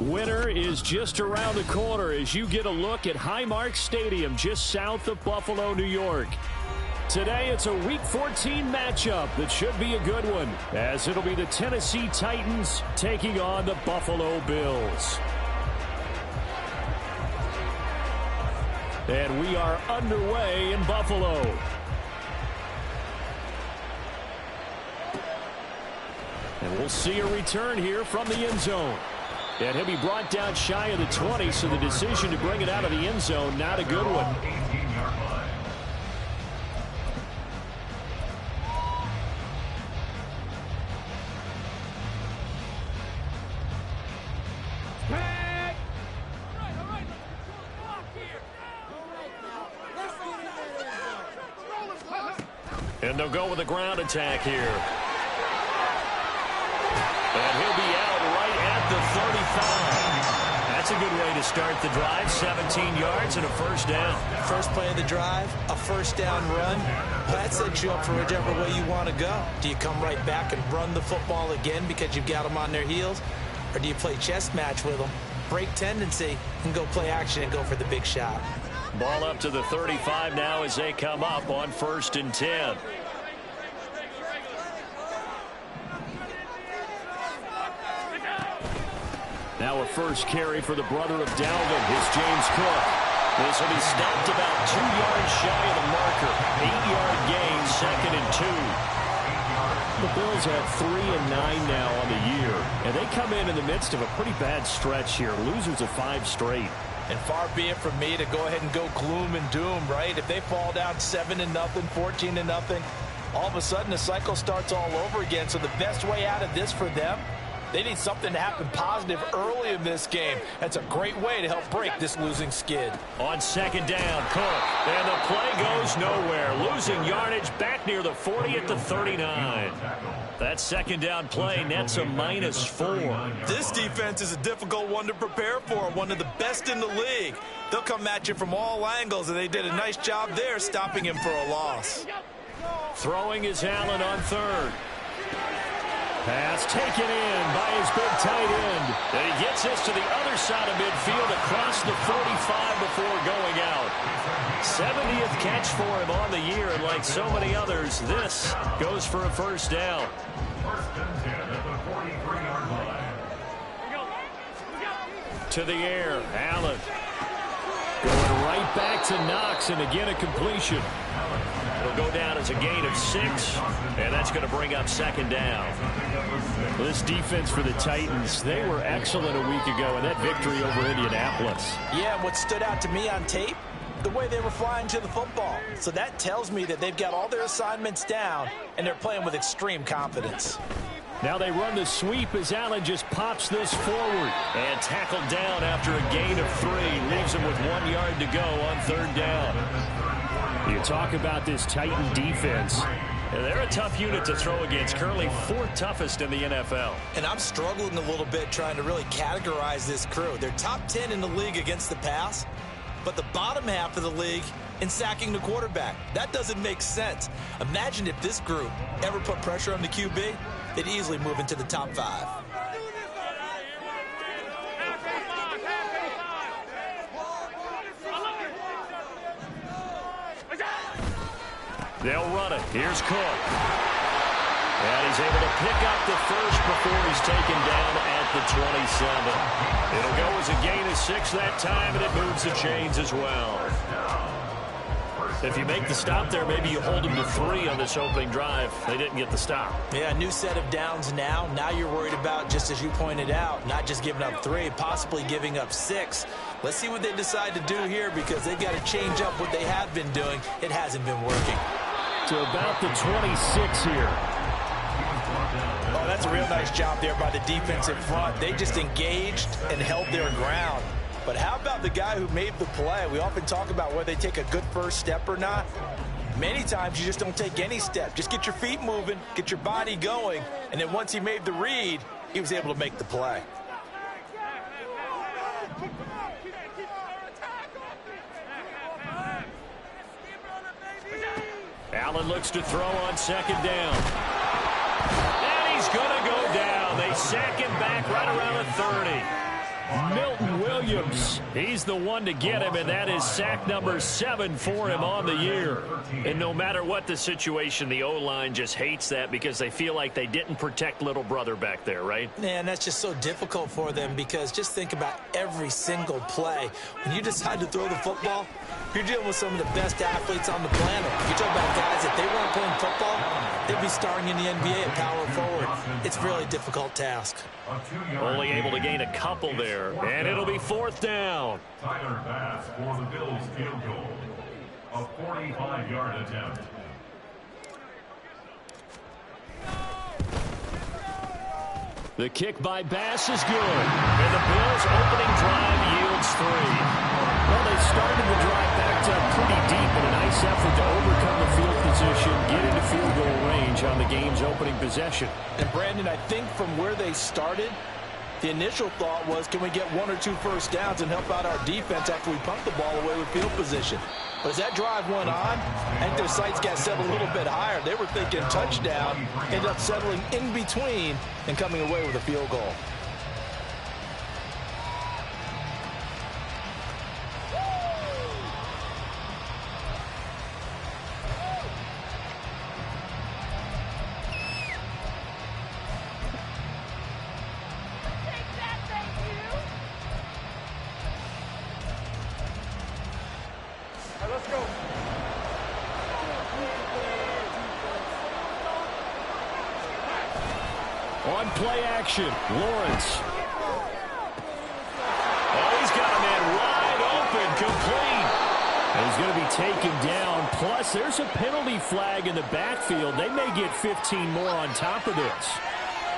Winter is just around the corner as you get a look at Highmark Stadium just south of Buffalo, New York. Today it's a Week 14 matchup that should be a good one, as it'll be the Tennessee Titans taking on the Buffalo Bills. And we are underway in Buffalo. And we'll see a return here from the end zone. And he'll be brought down shy of the 20, so the decision to bring it out of the end zone, not a good one. And they'll go with a ground attack here. And he'll be out right at the 35. That's a good way to start the drive. 17 yards and a first down. First play of the drive, a first down run. That sets you up for whichever way you want to go. Do you come right back and run the football again because you've got them on their heels? Or do you play chess match with them, break tendency, and go play action and go for the big shot? Ball up to the 35 now as they come up on 1st and 10. Now a first carry for the brother of Dalvin. Here's James Cook. This will be stopped about 2 yards shy of the marker. 8-yard gain, 2nd and 2. The Bills have 3-9 now on the year, and they come in the midst of a pretty bad stretch here. Losers of 5 straight. And far be it from me to go ahead and go gloom and doom, right? If they fall down 7-0, 14-0, all of a sudden the cycle starts all over again. So the best way out of this for them, they need something to happen positive early in this game. That's a great way to help break this losing skid. On 2nd down, Cook. And the play goes nowhere. Losing yardage back near the 40 at the 39. That 2nd down play nets a -4. This defense is a difficult one to prepare for. One of the best in the league. They'll come at you from all angles, and they did a nice job there stopping him for a loss. Throwing is Allen on 3rd. Pass taken in by his big tight end. And he gets this to the other side of midfield across the 45 before going out. 70th catch for him on the year, and like so many others, this goes for a first down. To the air, Allen. Going right back to Knox, and again a completion. It'll go down as a gain of 6, and that's going to bring up 2nd down. This defense for the Titans, they were excellent a week ago in that victory over Indianapolis. Yeah, and what stood out to me on tape, the way they were flying to the football. So that tells me that they've got all their assignments down, and they're playing with extreme confidence. Now they run the sweep as Allen just pops this forward. And tackled down after a gain of 3. Leaves him with 1 yard to go on 3rd down. You talk about this Titan defense. They're a tough unit to throw against, currently 4th toughest in the NFL. And I'm struggling a little bit trying to really categorize this crew. They're top 10 in the league against the pass, but the bottom half of the league in sacking the quarterback. That doesn't make sense. Imagine if this group ever put pressure on the QB, they'd easily move into the top 5. They'll run it. Here's Cook. And he's able to pick up the first before he's taken down at the 27. It'll go as a gain of 6 that time, and it moves the chains as well. If you make the stop there, maybe you hold them to 3 on this opening drive. They didn't get the stop. Yeah, new set of downs now. Now you're worried about, just as you pointed out, not just giving up 3, possibly giving up 6. Let's see what they decide to do here, because they've got to change up what they have been doing. It hasn't been working. To about the 26 here. Oh, that's a real nice job there by the defensive front. They just engaged and held their ground. But how about the guy who made the play? We often talk about whether they take a good first step or not. Many times you just don't take any step. Just get your feet moving, get your body going, and then once he made the read, he was able to make the play. Allen looks to throw on 2nd down. And he's going to go down. They sack him back right around the 30. Milton Williams, he's the one to get him, and that is sack number 7 for him on the year. And no matter what the situation, the O-line just hates that because they feel like they didn't protect little brother back there, right? Man, that's just so difficult for them because just think about every single play. When you decide to throw the football, you're dealing with some of the best athletes on the planet. You talk about guys, if they weren't playing football, they'd be starring in the NBA at power forward. It's a really difficult task. Only able to gain a couple there, and it'll be 4th down. Tyler Bass for the Bills field goal. A 45-yard attempt. The kick by Bass is good, and the Bills' opening drive yields 3. Well, they started the drive backed up pretty deep in a nice effort to overcome the field position, get into field goal range on the game's opening possession. And, Brandon, I think from where they started, the initial thought was, can we get 1 or 2 first downs and help out our defense after we pump the ball away with field position? But as that drive went on, I think their sights got set a little bit higher. They were thinking touchdown, ended up settling in between and coming away with a field goal. On play action, Lawrence. Oh, he's got a man wide open, complete. And he's going to be taken down. Plus, there's a penalty flag in the backfield. They may get 15 more on top of this.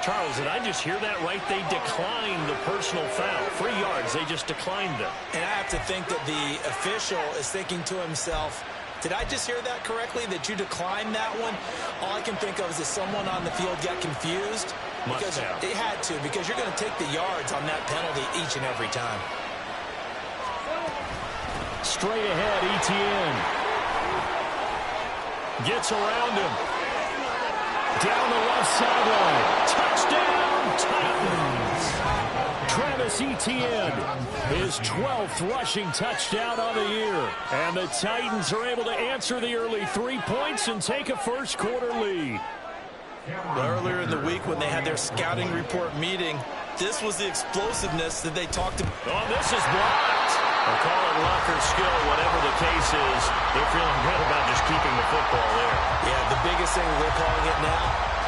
Charles, did I just hear that right? They declined the personal foul. 3 yards, they just declined them. And I have to think that the official is thinking to himself, did I just hear that correctly, that you declined that one? All I can think of is that someone on the field got confused. Because it had to, because you're going to take the yards on that penalty each and every time. Straight ahead, Etienne. Gets around him. Down the left sideline. Touchdown, Titans. Travis Etienne, his 12th rushing touchdown on the year. And the Titans are able to answer the early 3 points and take a first quarter lead. Earlier in the week when they had their scouting report meeting, this was the explosiveness that they talked about. Oh, this is blocked. They'll call it luck or skill, whatever the case is. They're feeling good about just keeping the football there. Yeah, the biggest thing they're calling it now,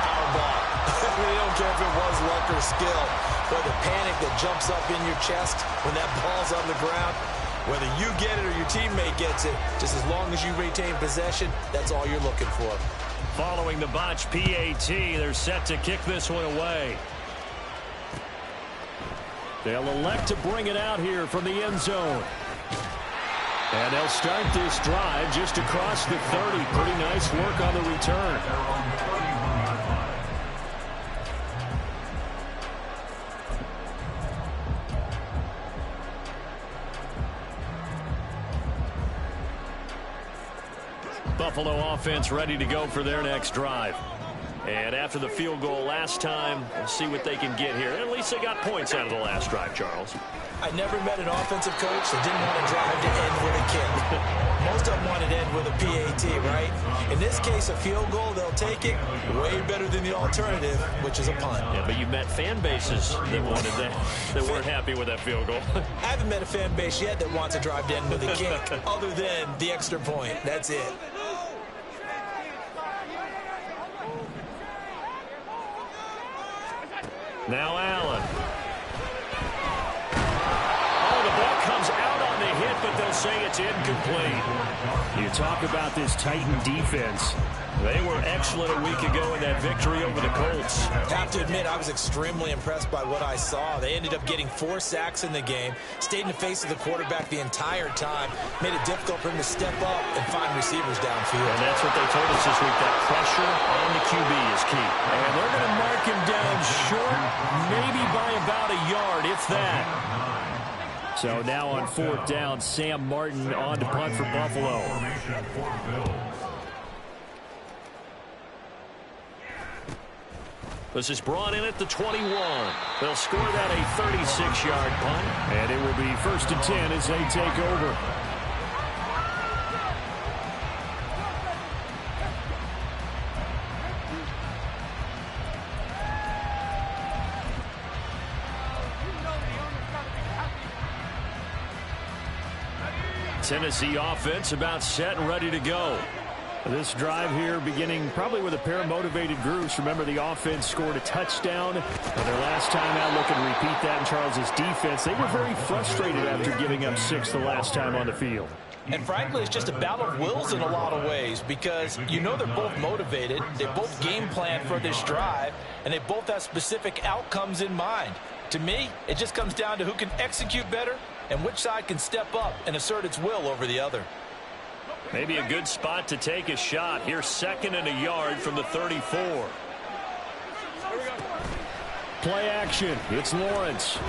power ball. They don't care if it was luck or skill. But the panic that jumps up in your chest when that ball's on the ground, whether you get it or your teammate gets it, just as long as you retain possession, that's all you're looking for. Following the botch PAT, they're set to kick this one away. They'll elect to bring it out here from the end zone. And they'll start this drive just across the 30. Pretty nice work on the return. Buffalo offense ready to go for their next drive. And after the field goal last time, we'll see what they can get here. At least they got points out of the last drive, Charles. I never met an offensive coach that didn't want to drive to end with a kick. Most of them wanted to end with a PAT, right? In this case, a field goal, they'll take it. Way better than the alternative, which is a punt. Yeah, but you met fan bases that wanted that, that weren't happy with that field goal. I haven't met a fan base yet that wants to drive to end with a kick, other than the extra point. That's it. Now Allen. Oh, the ball comes out on the hit, but they'll say it's incomplete. You talk about this Titan defense. They were excellent a week ago in that victory over the Colts. I have to admit, I was extremely impressed by what I saw. They ended up getting 4 sacks in the game, stayed in the face of the quarterback the entire time, made it difficult for him to step up and find receivers downfield. And that's what they told us this week, that pressure on the QB is key. And they're going to mark him down short, maybe by about a yard, if that. So now on 4th down, Sam Martin on to punt for Buffalo. This is brought in at the 21. They'll score that a 36-yard punt, and it will be 1st and 10 as they take over. Tennessee offense about set and ready to go. This drive here beginning probably with a pair of motivated groups. Remember, the offense scored a touchdown. Their last time out, looking to repeat that in Charles's defense. They were very frustrated after giving up 6 the last time on the field. And frankly, it's just a battle of wills in a lot of ways because you know they're both motivated. They both game plan for this drive, and they both have specific outcomes in mind. To me, it just comes down to who can execute better and which side can step up and assert its will over the other. Maybe a good spot to take a shot. Here's 2nd and a yard from the 34. Play action. It's Lawrence. He's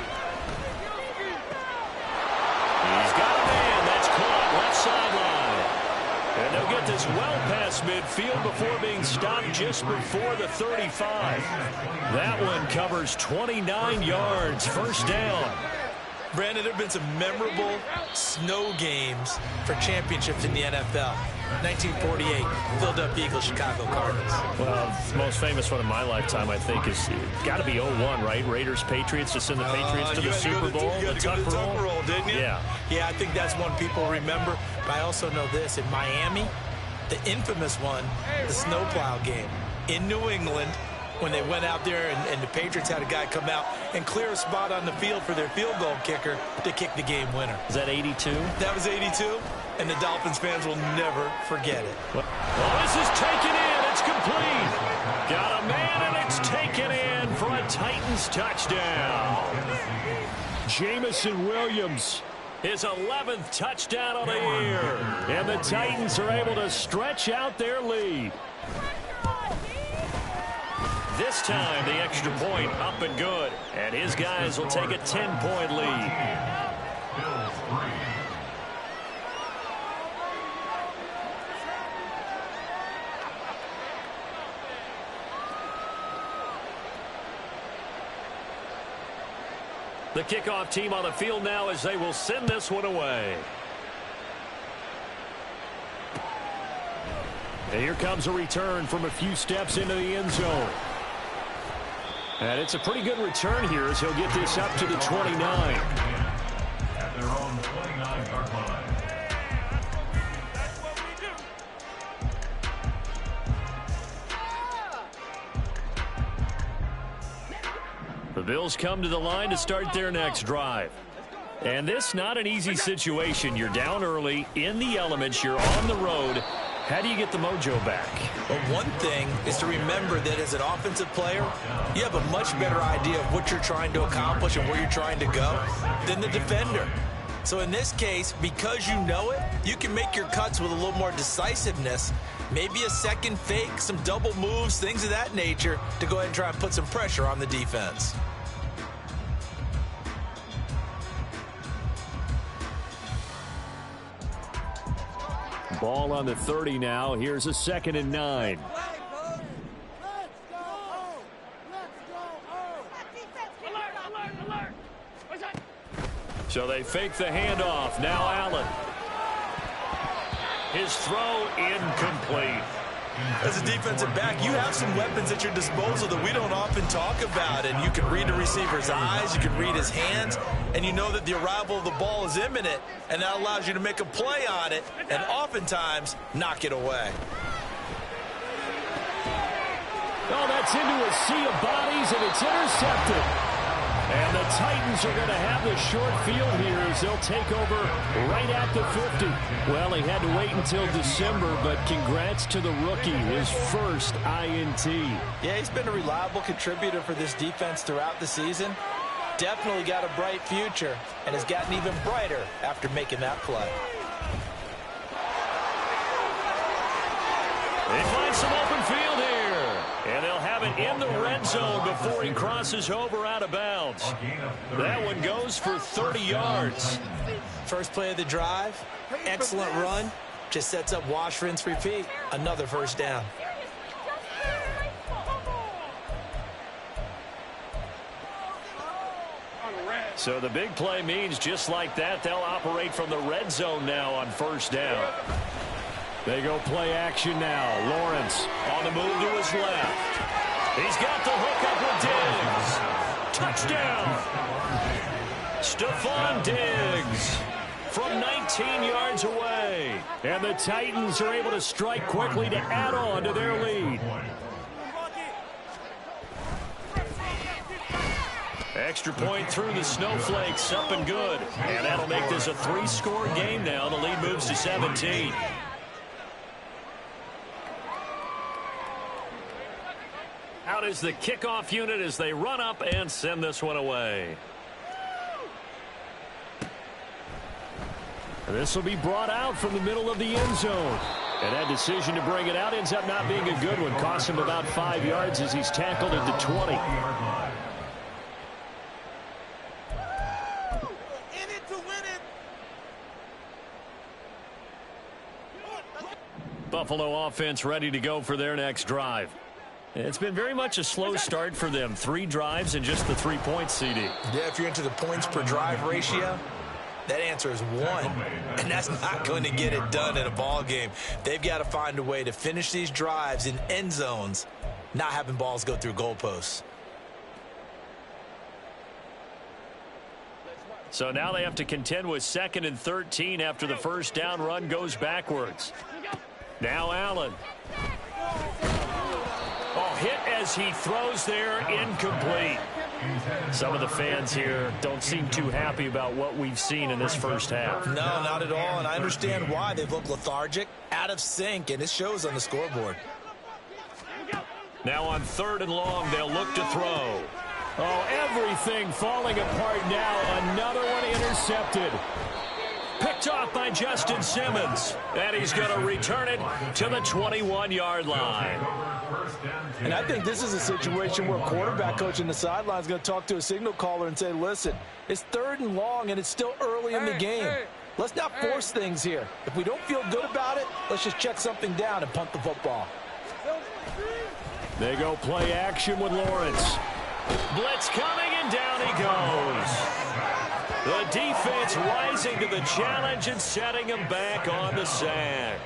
got a man. That's caught left sideline. And they'll get this well past midfield before being stopped just before the 35. That one covers 29 yards. 1st down. Brandon, there have been some memorable snow games for championships in the NFL. 1948, Philadelphia Eagles, Chicago Cardinals. Well, the most famous one in my lifetime, I think, is got to be 01, right? Raiders, Patriots, to send the Patriots to the Super Bowl. You had to go to the Tuck roll, didn't you? Yeah. Yeah, I think that's one people remember. But I also know this. In Miami, the infamous one, the snowplow game in New England, when they went out there and the Patriots had a guy come out and clear a spot on the field for their field goal kicker to kick the game winner. Is that 82? That was 82, and the Dolphins fans will never forget it. Well, this is taken in. It's complete. Got a man, and it's taken in for a Titans touchdown. Jamison Williams, his 11th touchdown of the year. And the Titans are able to stretch out their lead. This time, the extra point up and good. And his guys will take a 10-point lead. The kickoff team on the field now as they will send this one away. And here comes a return from a few steps into the end zone. And it's a pretty good return here as he'll get this up to the 29. At their own 29-yard line. The Bills come to the line to start their next drive. And this not an easy situation. You're down early, in the elements, you're on the road. How do you get the mojo back? Well, one thing is to remember that as an offensive player, you have a much better idea of what you're trying to accomplish and where you're trying to go than the defender. So in this case, because you know it, you can make your cuts with a little more decisiveness, maybe a second fake, some double moves, things of that nature to go ahead and try and put some pressure on the defense. Ball on the 30 now. Here's a 2nd and 9. So they fake the handoff. Now Allen. His throw incomplete. As a defensive back, you have some weapons at your disposal that we don't often talk about. And you can read the receiver's eyes, you can read his hands, and you know that the arrival of the ball is imminent, and that allows you to make a play on it and oftentimes knock it away. Oh, that's into a sea of bodies, and it's intercepted. And the Titans are going to have the short field here as they'll take over right at the 50. Well, he had to wait until December, but congrats to the rookie, his first INT. Yeah, he's been a reliable contributor for this defense throughout the season. Definitely got a bright future and has gotten even brighter after making that play. They find some open field here. And they'll have it in the red zone before he crosses over out of bounds. That one goes for 30 yards. First play of the drive, excellent run. Just sets up wash, rinse, repeat. Another first down. So the big play means just like that, they'll operate from the red zone now on first down. They go play action now. Lawrence on the move to his left. He's got the hook up with Diggs. Touchdown. Stephon Diggs from 19 yards away. And the Titans are able to strike quickly to add on to their lead. Extra point through the snowflakes, up and good. And that'll make this a 3-score game now. The lead moves to 17. Out is the kickoff unit as they run up and send this one away. This will be brought out from the middle of the end zone. And that decision to bring it out ends up not being a good one. Costs him about 5 yards as he's tackled at the 20. Buffalo offense ready to go for their next drive. It's been very much a slow start for them. 3 drives and just the 3 points, CD. Yeah, if you're into the points per drive ratio, that answer is 1. And that's not going to get it done in a ball game. They've got to find a way to finish these drives in end zones, not having balls go through goalposts. So now they have to contend with 2nd and 13 after the first down run goes backwards. Now Allen. Oh, hit as he throws there, incomplete. Some of the fans here don't seem too happy about what we've seen in this first half. No, not at all, and I understand why. They've looked lethargic, out of sync, and it shows on the scoreboard. Now on 3rd and long, they'll look to throw. Oh, everything falling apart now. Another one intercepted. Picked off by Justin Simmons. And he's going to return it to the 21-yard line. And I think this is a situation where a quarterback coach in the sideline is going to talk to a signal caller and say, listen, it's 3rd and long and it's still early in the game. Let's not force things here. If we don't feel good about it, let's just check something down and punt the football. They go play action with Lawrence. Blitz coming and down he goes. The defense rising to the challenge and setting him back on the sack.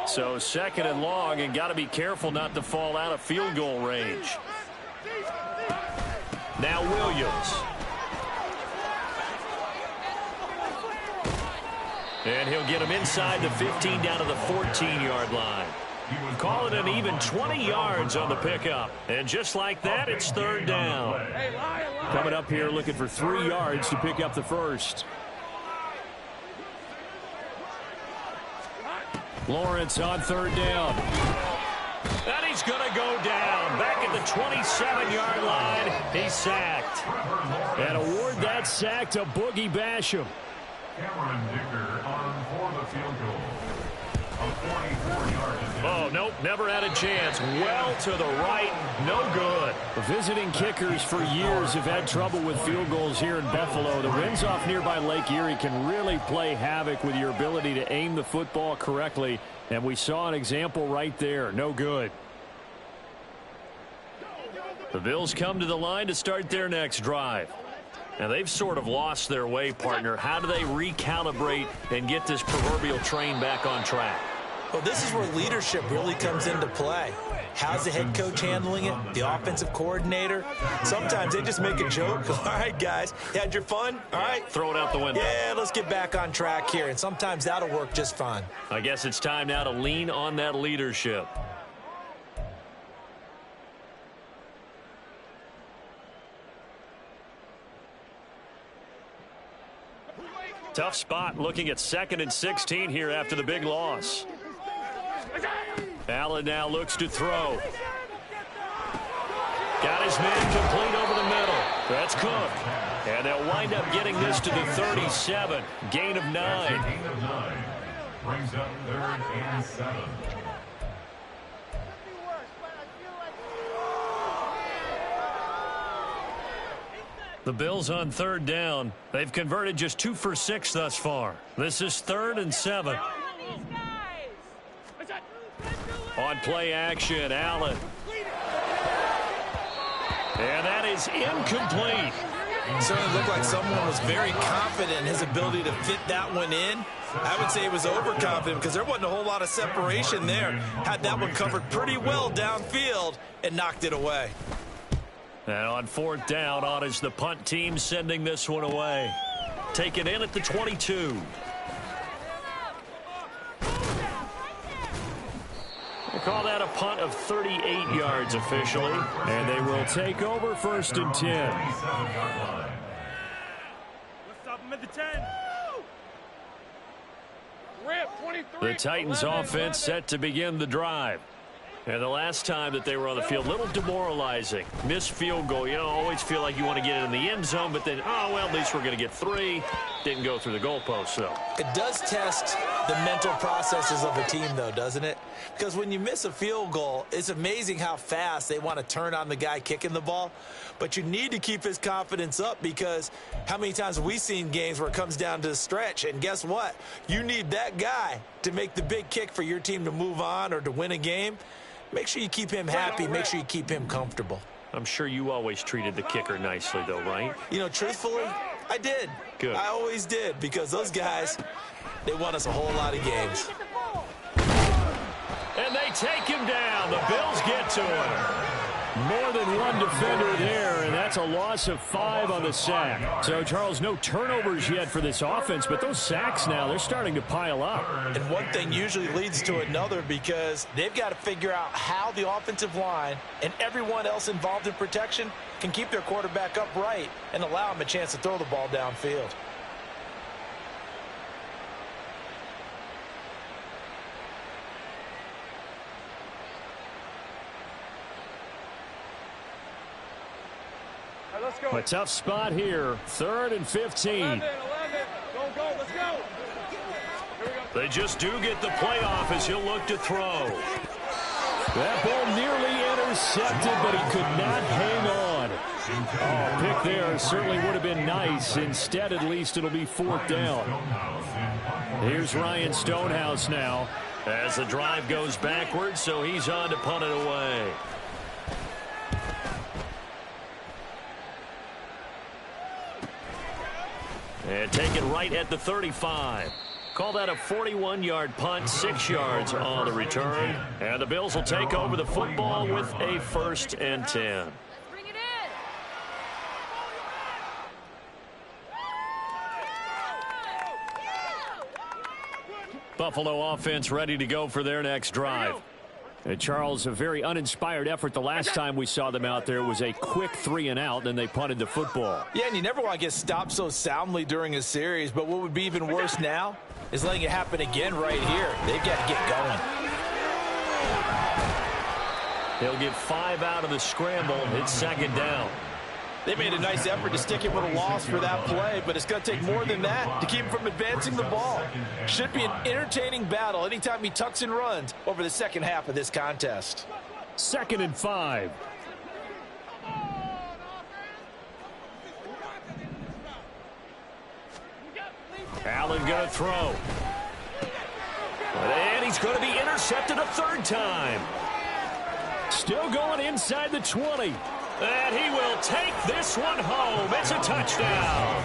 So 2nd and long, and got to be careful not to fall out of field goal range. Now Williams. And he'll get him inside the 15 down to the 14-yard line. Call it an even 20 yards on the pickup. And just like that, it's 3rd down. Coming up here looking for 3 yards to pick up the first. Lawrence on 3rd down. And he's going to go down. Back at the 27-yard line. He's sacked. And award that sack to Boogie Basham. Cameron Dicker on for the field goal. A 44-yard attempt. Oh, nope, never had a chance. Well to the right, no good. The visiting kickers for years have had trouble with field goals here in Buffalo. The winds off nearby Lake Erie can really play havoc with your ability to aim the football correctly. And we saw an example right there. No good. The Bills come to the line to start their next drive. Now, they've sort of lost their way, partner. How do they recalibrate and get this proverbial train back on track? Well, this is where leadership really comes into play. How's the head coach handling it? The offensive coordinator? Sometimes they just make a joke. All right, guys, you had your fun? All right. Throw it out the window. Yeah, let's get back on track here. And sometimes that'll work just fine. I guess it's time now to lean on that leadership. Tough spot looking at 2nd and 16 here after the big loss. Allen now looks to throw. Got his man complete over the middle. That's Cook. And they'll wind up getting this to the 37. Gain of 9. Gain of 9. Brings up 3rd and 7. The Bills on third down. They've converted just 2 for 6 thus far. This is 3rd and 7. On play action, Allen. And that is incomplete. It certainly looked like someone was very confident in his ability to fit that one in. I would say he was overconfident because there wasn't a whole lot of separation there. Had that one covered pretty well downfield and knocked it away. And on 4th down, on is the punt team sending this one away. Take it in at the 22. We'll call that a punt of 38 yards officially. And they will take over 1st and 10. Let's stop him at the 10. The Titans offense set to begin the drive. And the last time that they were on the field, a little demoralizing. Missed field goal. You know, always feel like you want to get it in the end zone, but then, oh, well, at least we're going to get 3. Didn't go through the goalpost, though. It does test the mental processes of a team, though, doesn't it? Because when you miss a field goal, it's amazing how fast they want to turn on the guy kicking the ball. But you need to keep his confidence up because how many times have we seen games where it comes down to the stretch? And guess what? You need that guy to make the big kick for your team to move on or to win a game. Make sure you keep him happy. Make sure you keep him comfortable. I'm sure you always treated the kicker nicely, though, right? You know, truthfully, I did. Good. I always did because those guys, they won us a whole lot of games. And they take him down. The Bills get to him. More than one defender there, and that's a loss of 5 on the sack. So, Charles, no turnovers yet for this offense, but those sacks now, they're starting to pile up. And one thing usually leads to another because they've got to figure out how the offensive line and everyone else involved in protection can keep their quarterback upright and allow him a chance to throw the ball downfield. A tough spot here. 3rd and 15. 11. Go, let's go. They just do get the playoff as he'll look to throw. That ball nearly intercepted, but he could not hang on. Oh, pick there certainly would have been nice. Instead, at least it'll be 4th down. Here's Ryan Stonehouse now as the drive goes backwards, so he's on to punt it away. And take it right at the 35. Call that a 41-yard punt, 6 yards on the return. And the Bills will take over the football with a 1st and 10. Bring it in. Buffalo offense ready to go for their next drive. And Charles, a very uninspired effort the last time we saw them out there was a quick 3 and out, then they punted the football. Yeah, and you never want to get stopped so soundly during a series, but what would be even worse now is letting it happen again right here. They've got to get going. They'll get 5 out of the scramble. It's 2nd down. They made a nice effort to stick it with a loss for that play, but it's going to take more than that to keep him from advancing the ball. Should be an entertaining battle anytime he tucks and runs over the second half of this contest. 2nd and 5. Allen going to throw. And he's going to be intercepted a 3rd time. Still going inside the 20. And he will take this one home. It's a touchdown.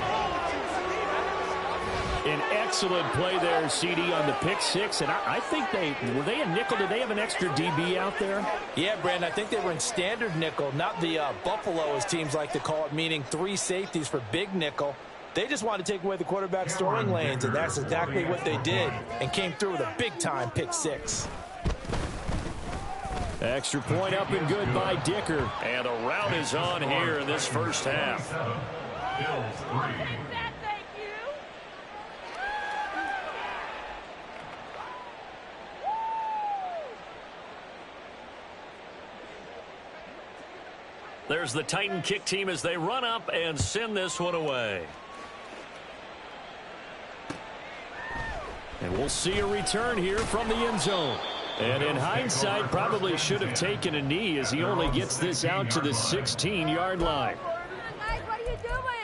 An excellent play there, CD, on the pick 6. And I think were they a nickel? Did they have an extra DB out there? Yeah, Brandon, I think they were in standard nickel, not the Buffalo, as teams like to call it, meaning 3 safeties for big nickel. They just wanted to take away the quarterback's throwing lanes, and that's exactly what they did and came through with a big-time pick 6. Extra point up and good by Dicker. And a rout is on here in this first half. There's the Titan kick team as they run up and send this one away. And we'll see a return here from the end zone. And in hindsight, probably should have taken a knee as he only gets this out to the 16-yard line. Guys, what are you doing?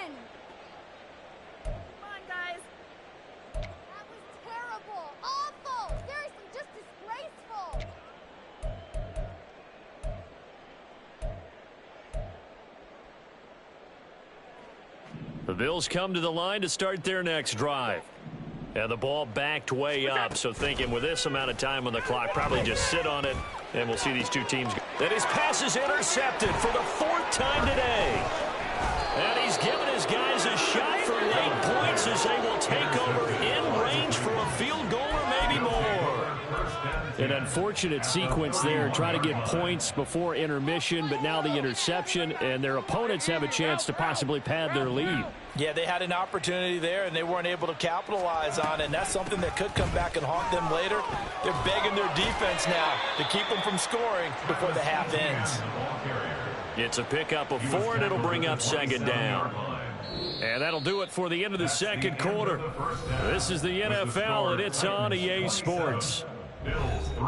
The Bills come to the line to start their next drive. And the ball backed way up, so thinking with this amount of time on the clock, probably just sit on it, and we'll see these two teams go. And his pass is intercepted for the 4th time today. And he's given his guys a shot for late points as they will take over in range for a field goal or maybe more. An unfortunate sequence there, trying to get points before intermission, but now the interception, and their opponents have a chance to possibly pad their lead. Yeah, they had an opportunity there, and they weren't able to capitalize on it, and that's something that could come back and haunt them later. They're begging their defense now to keep them from scoring before the half ends. It's a pickup of 4, and it'll bring up 2nd down. And that'll do it for the end of the 2nd quarter. This is the NFL, and it's on EA Sports. Bills 3.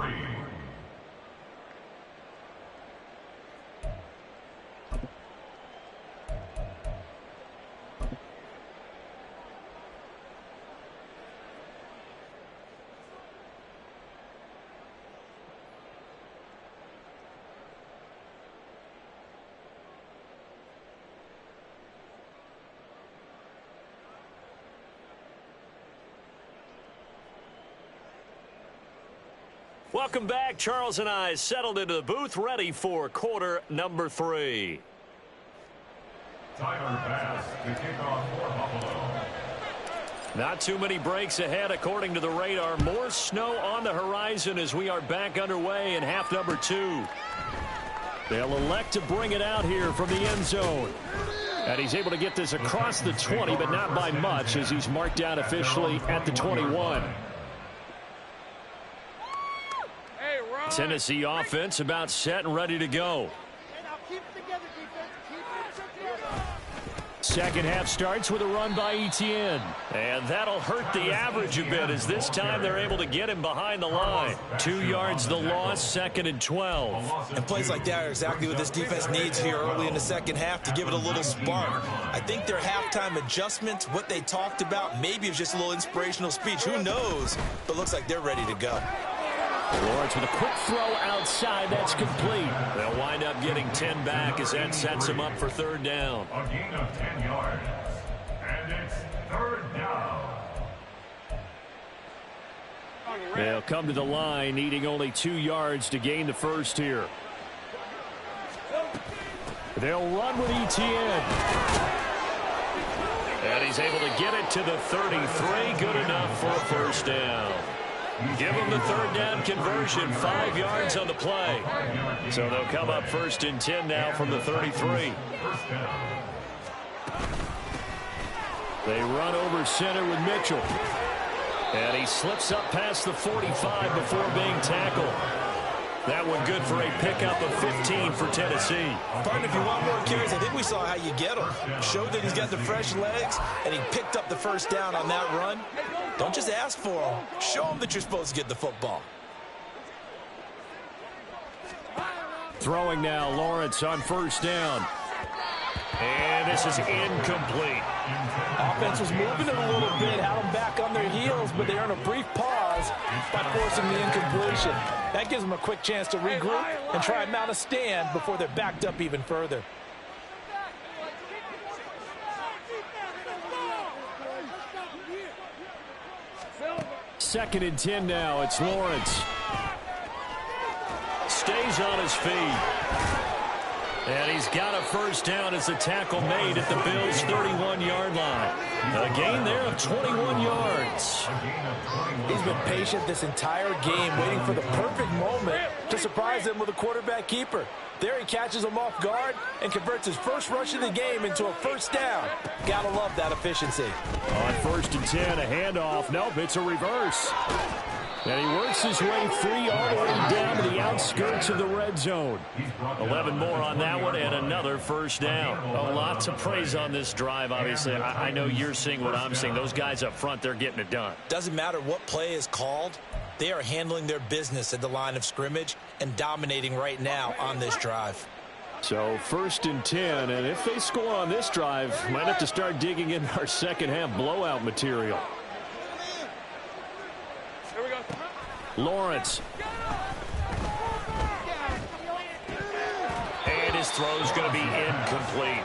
Welcome back. Charles and I settled into the booth, ready for quarter number 3. Tyler Bass to kick off for Buffalo. Not too many breaks ahead according to the radar. More snow on the horizon as we are back underway in half number 2. They'll elect to bring it out here from the end zone. And he's able to get this across the 20, but not by much as he's marked down officially at the 21. Tennessee offense about set and ready to go. Second half starts with a run by Etienne. And that'll hurt the average a bit as this time they're able to get him behind the line. 2 yards the loss, 2nd and 12. And plays like that are exactly what this defense needs here early in the second half to give it a little spark. I think their halftime adjustments, what they talked about, maybe it's just a little inspirational speech. Who knows? But looks like they're ready to go. Lawrence with a quick throw outside. That's complete. They'll wind up getting 10 back as that sets them up for 3rd down. A gain of 10 yards. And it's 3rd down. They'll come to the line needing only 2 yards to gain the first here. They'll run with Etienne. And he's able to get it to the 33. Good enough for a 1st down. Give them the 3rd down conversion, 5 yards on the play. So they'll come up 1st and 10 now from the 33. They run over center with Mitchell. And he slips up past the 45 before being tackled. That one good for a pickup of 15 for Tennessee. Partner, if you want more carries, I think we saw how you get him. Showed that he's got the fresh legs, and he picked up the 1st down on that run. Don't just ask for him. Show him that you're supposed to get the football. Throwing now, Lawrence on 1st down. And this is incomplete. Offense was moving it a little bit, had them back on their heels, but they earn a brief pause by forcing the incompletion. That gives them a quick chance to regroup and try and mount a stand before they're backed up even further. Second and 10 now. It's Lawrence. Stays on his feet. And he's got a 1st down as the tackle made at the Bills' 31-yard line. A gain there of 21 yards. He's been patient this entire game, waiting for the perfect moment to surprise them with a quarterback keeper. There he catches him off guard and converts his first rush of the game into a 1st down. Gotta love that efficiency. On 1st and 10, a handoff. Nope, it's a reverse. And he works his way free all the way down to the outskirts of the red zone. 11 more on that one and another 1st down. A lot to praise on this drive, obviously. I know you're seeing what I'm seeing. Those guys up front, they're getting it done. Doesn't matter what play is called. They are handling their business at the line of scrimmage and dominating right now on this drive. So 1st and 10, and if they score on this drive, might have to start digging in our second half blowout material. Lawrence. And his throw is going to be incomplete.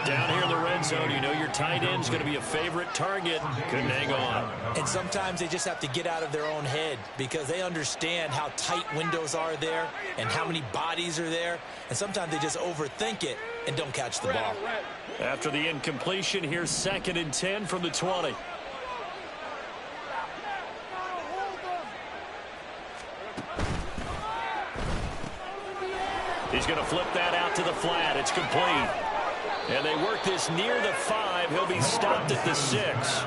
Down here in the red zone, you know your tight end's going to be a favorite target. Couldn't hang on. And sometimes they just have to get out of their own head because they understand how tight windows are there and how many bodies are there. And sometimes they just overthink it and don't catch the ball. After the incompletion, here's 2nd and 10 from the 20. He's going to flip that out to the flat. It's complete. And they work this near the 5. He'll be stopped at the 6.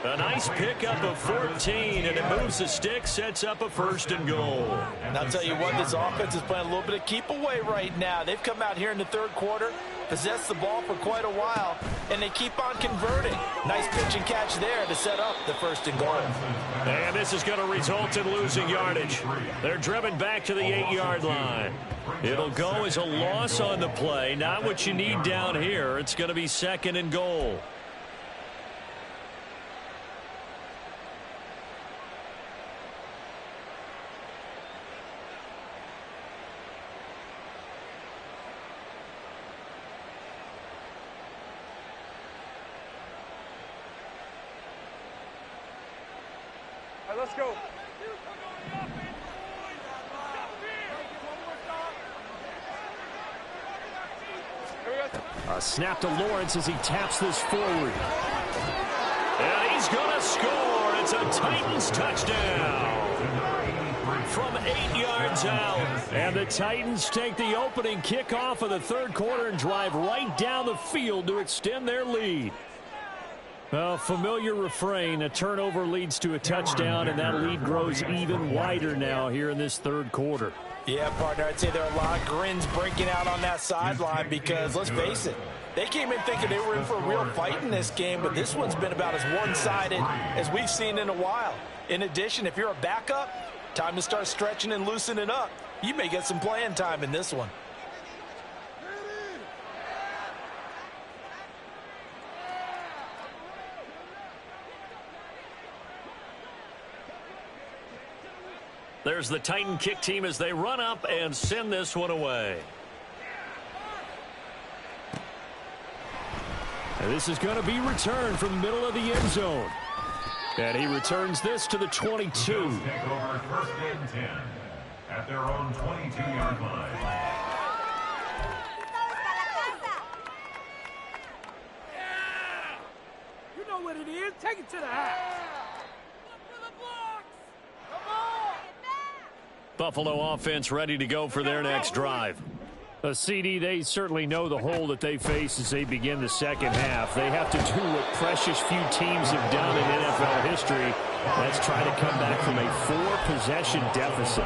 A nice pickup of 14, and it moves the stick, sets up a 1st and goal. And I'll tell you what, this offense is playing a little bit of keep away right now. They've come out here in the 3rd quarter, possessed the ball for quite a while, and they keep on converting. Nice pitch and catch there to set up the 1st and goal. And this is going to result in losing yardage. They're driven back to the 8-yard line. It'll go as a loss on the play. Not what you need down here. It's going to be 2nd and goal. All right, let's go. A snap to Lawrence as he taps this forward. And he's going to score. It's a Titans touchdown. From 8 yards out. And the Titans take the opening kickoff of the 3rd quarter and drive right down the field to extend their lead. A familiar refrain, a turnover leads to a touchdown, and that lead grows even wider now here in this 3rd quarter. Yeah, partner, I'd say there are a lot of grins breaking out on that sideline because, let's face it, they came in thinking they were in for a real fight in this game, but this one's been about as one-sided as we've seen in a while. In addition, if you're a backup, time to start stretching and loosening up. You may get some playing time in this one. There's the Titan kick team as they run up and send this one away. And this is going to be returned from the middle of the end zone. And he returns this to the 22. Take over 1st and 10 at their own 22-yard line. You know what it is. Take it to the house. Buffalo offense ready to go for their next drive. A CD, they certainly know the hole that they face as they begin the 2nd half. They have to do what precious few teams have done in NFL history. That's try to come back from a 4-possession deficit.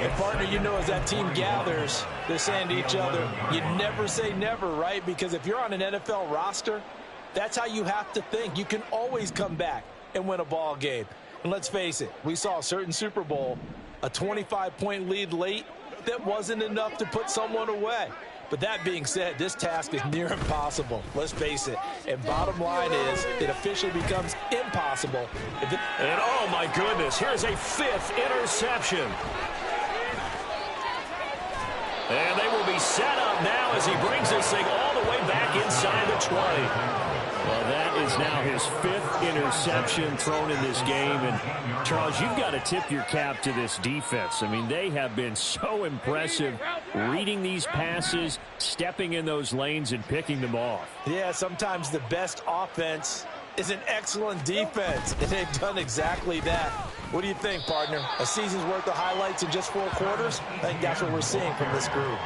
And partner, you know, as that team gathers, they're saying to each other, you never say never, right? Because if you're on an NFL roster, that's how you have to think. You can always come back and win a ball game. And let's face it, we saw a certain Super Bowl, a 25-point lead late, that wasn't enough to put someone away. But that being said, this task is near impossible. Let's face it. And bottom line is, it officially becomes impossible. And oh my goodness, here's a 5th interception. And they will be set up now as he brings this thing all the way back inside the 20. Well, that is now his 5th interception thrown in this game. And, Charles, you've got to tip your cap to this defense. I mean, they have been so impressive reading these passes, stepping in those lanes, and picking them off. Yeah, sometimes the best offense is an excellent defense, and they've done exactly that. What do you think, partner? A season's worth of highlights in just 4 quarters? I think that's what we're seeing from this group.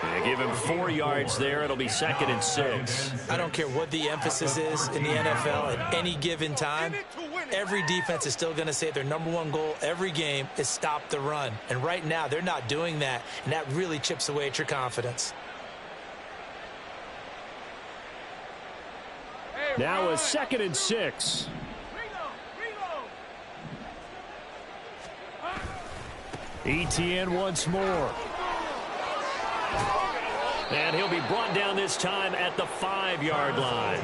They give him 4 yards there. It'll be 2nd and 6. I don't care what the emphasis is in the NFL at any given time. Every defense is still going to say their #1 goal every game is stop the run. And right now, they're not doing that, and that really chips away at your confidence. Now a 2nd and 6. ETN once more. And he'll be brought down this time at the 5-yard line.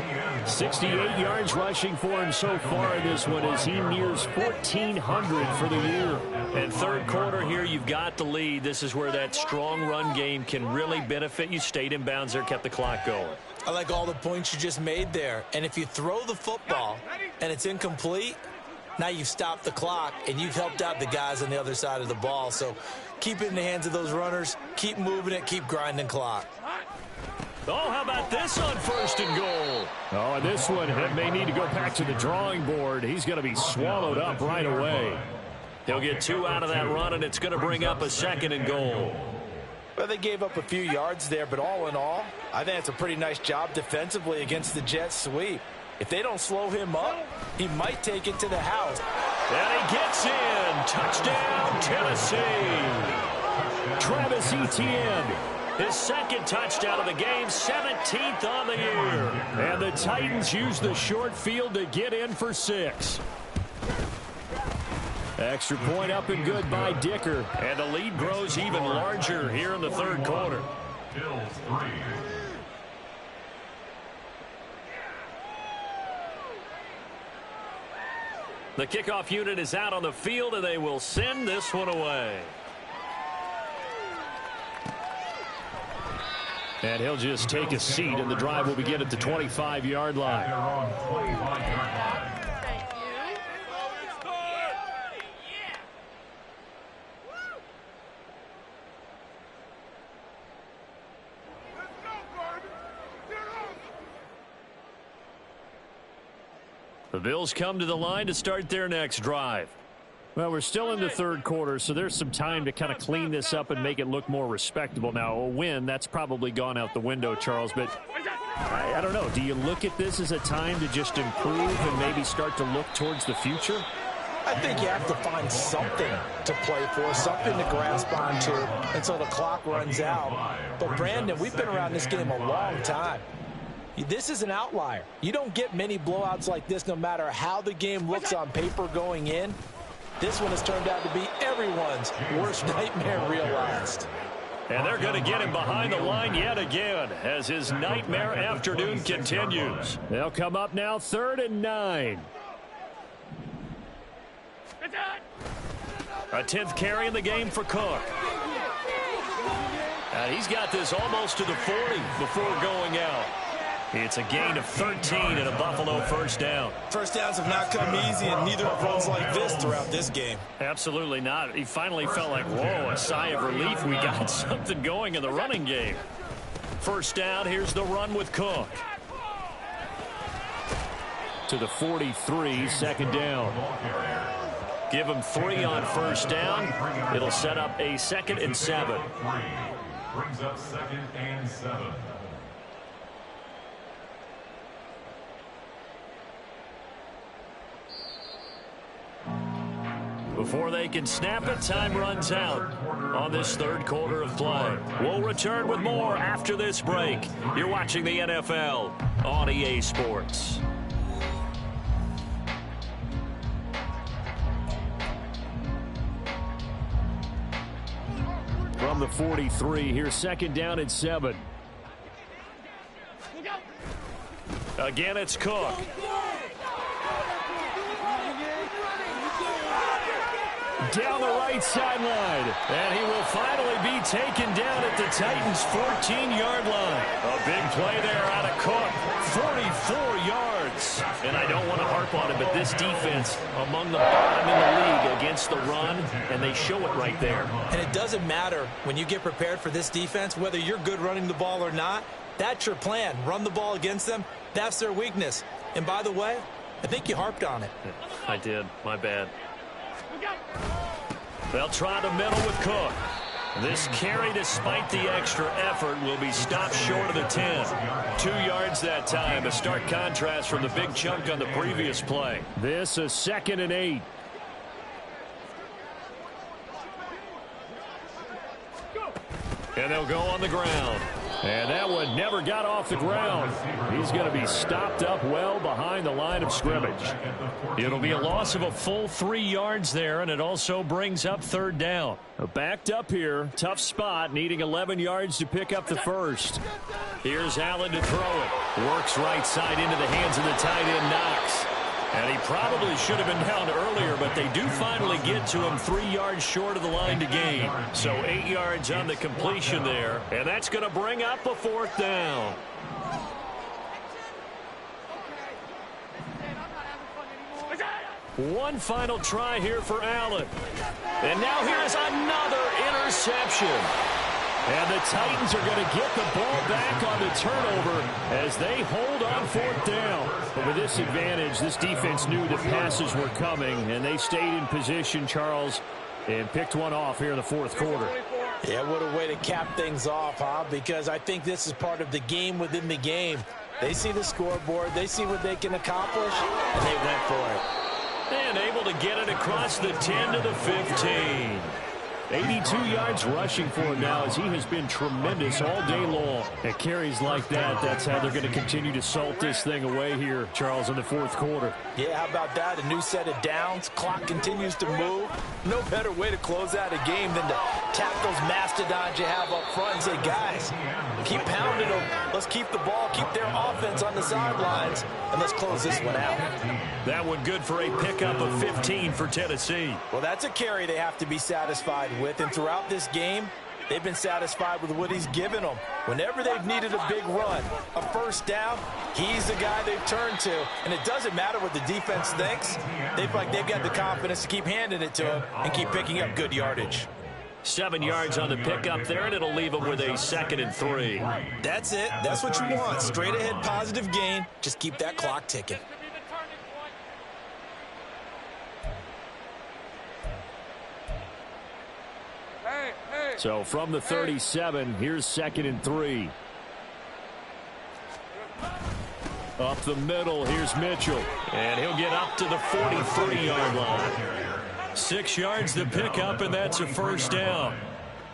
68 yards rushing for him so far in this one as he nears 1,400 for the year. And third quarter here, you've got the lead. This is where that strong run game can really benefit you. Stayed in bounds there, kept the clock going. I like all the points you just made there. And if you throw the football and it's incomplete, now you've stopped the clock and you've helped out the guys on the other side of the ball. So keep it in the hands of those runners. Keep moving it. Keep grinding clock. Oh, how about this on 1st and goal? Oh, and this one may need to go back to the drawing board. He's going to be swallowed up right away. He'll get 2 out of that run, and it's going to bring up a 2nd and goal. Well, they gave up a few yards there, but all in all, I think it's a pretty nice job defensively against the Jets sweep. If they don't slow him up, he might take it to the house. And he gets in. Touchdown, Tennessee. Travis Etienne, his 2nd touchdown of the game, 17th on the year. And the Titans use the short field to get in for 6. Extra point up and good by Dicker. And the lead grows even larger here in the third quarter. Bills 3. The kickoff unit is out on the field, and they will send this one away. And he'll just take a seat, and the drive will begin at the 25-yard line. They're on 25-yard line. The Bills come to the line to start their next drive. Well, we're still in the third quarter, so there's some time to kind of clean this up and make it look more respectable. Now, a win, that's probably gone out the window, Charles, but I don't know. Do you look at this as a time to just improve and maybe start to look towards the future? I think you have to find something to play for, something to grasp onto until the clock runs out. But, Brandon, we've been around this game a long time. This is an outlier. You don't get many blowouts like this no matter how the game looks on paper going in. This one has turned out to be everyone's worst nightmare realized. And they're going to get him behind the line yet again as his nightmare afternoon continues. They'll come up now 3rd and 9. A 10th carry in the game for Cook. And he's got this almost to the 40 before going out. It's a gain of 13 and a Buffalo first down. First downs have not come easy, and neither have runs like this throughout this game. Absolutely not. He finally felt like, whoa, a sigh of relief. We got something going in the running game. First down, here's the run with Cook. To the 43, 2nd down. Give him 3 on first down. It'll set up a 2nd and 7. Brings up 2nd and 7. Before they can snap it, time runs out on this third quarter of play. We'll return with more after this break. You're watching the NFL on EA Sports. From the 43, here's 2nd down and 7. Again, it's Cook. Down the right sideline. And he will finally be taken down at the Titans' 14-yard line. A big play there out of Cook. 44 yards. And I don't want to harp on it, but this defense among the bottom in the league against the run, and they show it right there. And it doesn't matter when you get prepared for this defense, whether you're good running the ball or not. That's your plan. Run the ball against them. That's their weakness. And by the way, I think you harped on it. I did. My bad. They'll try the middle with Cook. This carry, despite the extra effort, will be stopped short of the 10. 2 yards that time. A stark contrast from the big chunk on the previous play. This is 2nd and 8. And they'll go on the ground. And that one never got off the ground. He's going to be stopped up well behind the line of scrimmage. It'll be a loss of a full 3 yards there, and it also brings up third down. Backed up here. Tough spot, needing 11 yards to pick up the first. Here's Allen to throw it. Works right side into the hands of the tight end, Knox. And he probably should have been down earlier, but they do finally get to him 3 yards short of the line to gain. So 8 yards on the completion there, and that's going to bring up a fourth down. One final try here for Allen. And now here's another interception. And the Titans are going to get the ball back on the turnover as they hold on fourth down. But with this advantage, this defense knew that passes were coming, and they stayed in position, Charles, and picked one off here in the fourth quarter. Yeah, what a way to cap things off, huh? Because I think this is part of the game within the game. They see the scoreboard, they see what they can accomplish, and they went for it. And able to get it across the 10 to the 15. 82 yards rushing for him now as he has been tremendous all day long. At carries like that, that's how they're going to continue to salt this thing away here, Charles, in the fourth quarter. Yeah, how about that? A new set of downs. Clock continues to move. No better way to close out a game than to tap those mastodons you have up front and say, guys, keep pounding them. Let's keep the ball, keep their offense on the sidelines, and let's close this one out. That one good for a pickup of 15 for Tennessee. Well, that's a carry they have to be satisfied with, and throughout this game, they've been satisfied with what he's given them. Whenever they've needed a big run, a first down, he's the guy they've turned to. And it doesn't matter what the defense thinks. They've got the confidence to keep handing it to him and keep picking up good yardage. 7 yards on the pickup there, and it'll leave them with a 2nd and 3. That's it. That's what you want. Straight ahead positive gain. Just keep that clock ticking. So from the 37, here's 2nd and 3. Up the middle, here's Mitchell. And he'll get up to the 43-yard line. 6 yards to pick up, and that's a first down.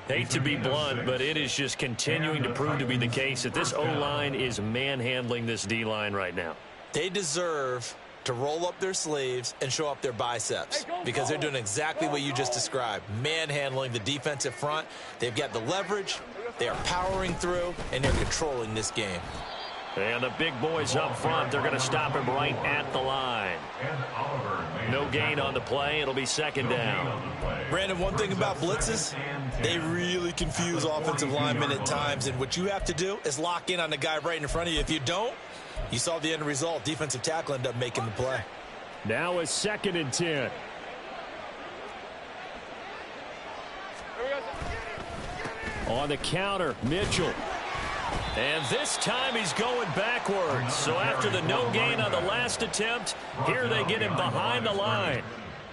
Hate to be blunt, but it is just continuing to prove to be the case that this O-line is manhandling this D-line right now. They deserve to roll up their sleeves and show up their biceps because they're doing exactly what you just described, manhandling the defensive front. They've got the leverage, they are powering through, and they're controlling this game. And the big boys up front, they're going to stop him right at the line. No gain on the play. It'll be 2nd down. Brandon, one thing about blitzes, they really confuse offensive linemen at times, and what you have to do is lock in on the guy right in front of you. If you don't, you saw the end result. Defensive tackle ended up making the play. Now a 2nd and 10. On the counter, Mitchell. And this time he's going backwards. So after the no gain on the last attempt, here they get him behind the line.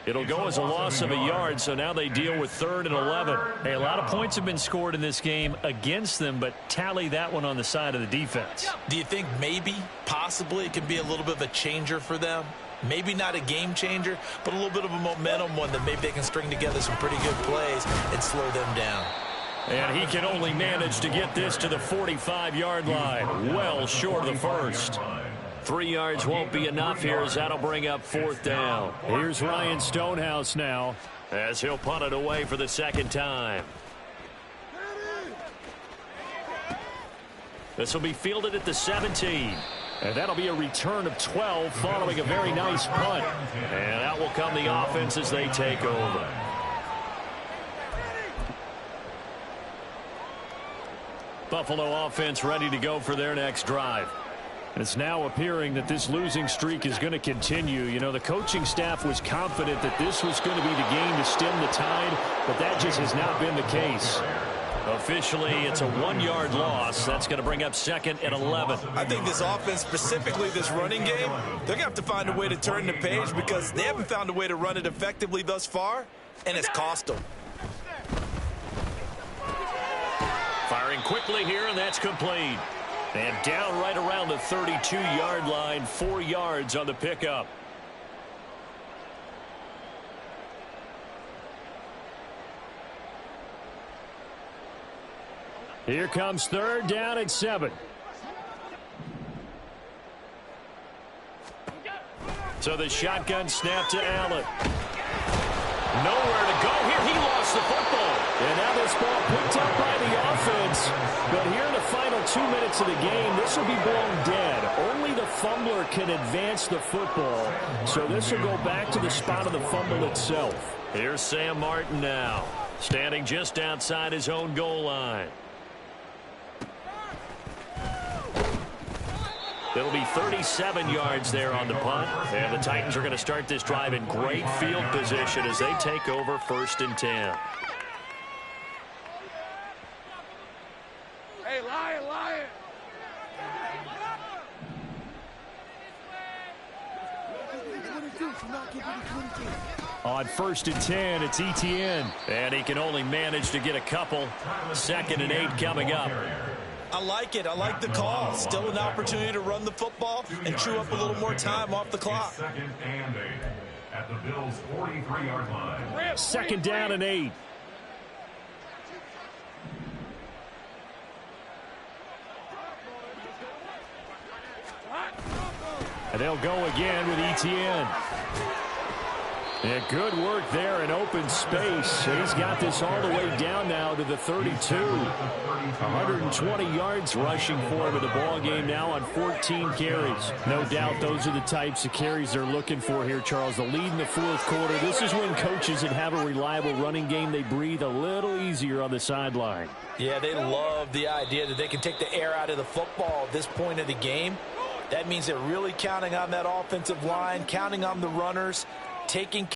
It'll go as a loss of a yard, so now they deal with 3rd and 11. Hey, a lot of points have been scored in this game against them, but tally that one on the side of the defense. Do you think maybe, possibly, it can be a little bit of a changer for them? Maybe not a game changer, but a little bit of a momentum one that maybe they can string together some pretty good plays and slow them down. And he can only manage to get this to the 45-yard line, well short of the first. 3 yards won't be enough here as that'll bring up 4th down. Here's Ryan Stonehouse now as he'll punt it away for the 2nd time. This will be fielded at the 17. And that'll be a return of 12 following a very nice punt. And out will come the offense as they take over. Buffalo offense ready to go for their next drive. It's now appearing that this losing streak is going to continue. You know, the coaching staff was confident that this was going to be the game to stem the tide, but that just has not been the case. Officially, it's a 1-yard loss. That's going to bring up 2nd and 11. I think this offense, specifically this running game, they're going to have to find a way to turn the page because they haven't found a way to run it effectively thus far, and it's cost them. Firing quickly here, and that's complete. And down right around the 32-yard line, 4 yards on the pickup. Here comes third down and 7. So the shotgun snap to Allen. Nowhere to go here. He lost the football. And now this ball picked up by the offense. But here in the final 2 minutes of the game, this will be blown dead. Only the fumbler can advance the football. So this will go back to the spot of the fumble itself. Here's Sam Martin now, standing just outside his own goal line. It'll be 37 yards there on the punt. And the Titans are going to start this drive in great field position as they take over 1st and 10. Hey, Lion, Lion. On 1st and 10, it's ETN. And he can only manage to get a couple. 2nd and 8 coming up. I like it. I like the call. Still an opportunity to run the football and chew up a little more time off the clock. 2nd and 8 at the Bills' 43-yard line. 2nd down and 8. And they'll go again with ETN. Yeah, good work there in open space. He's got this all the way down now to the 32. 120 yards rushing for him in the ball game now on 14 carries. No doubt those are the types of carries they're looking for here, Charles. The lead in the 4th quarter. This is when coaches that have a reliable running game, they breathe a little easier on the sideline. Yeah, they love the idea that they can take the air out of the football at this point of the game. That means they're really counting on that offensive line, counting on the runners, taking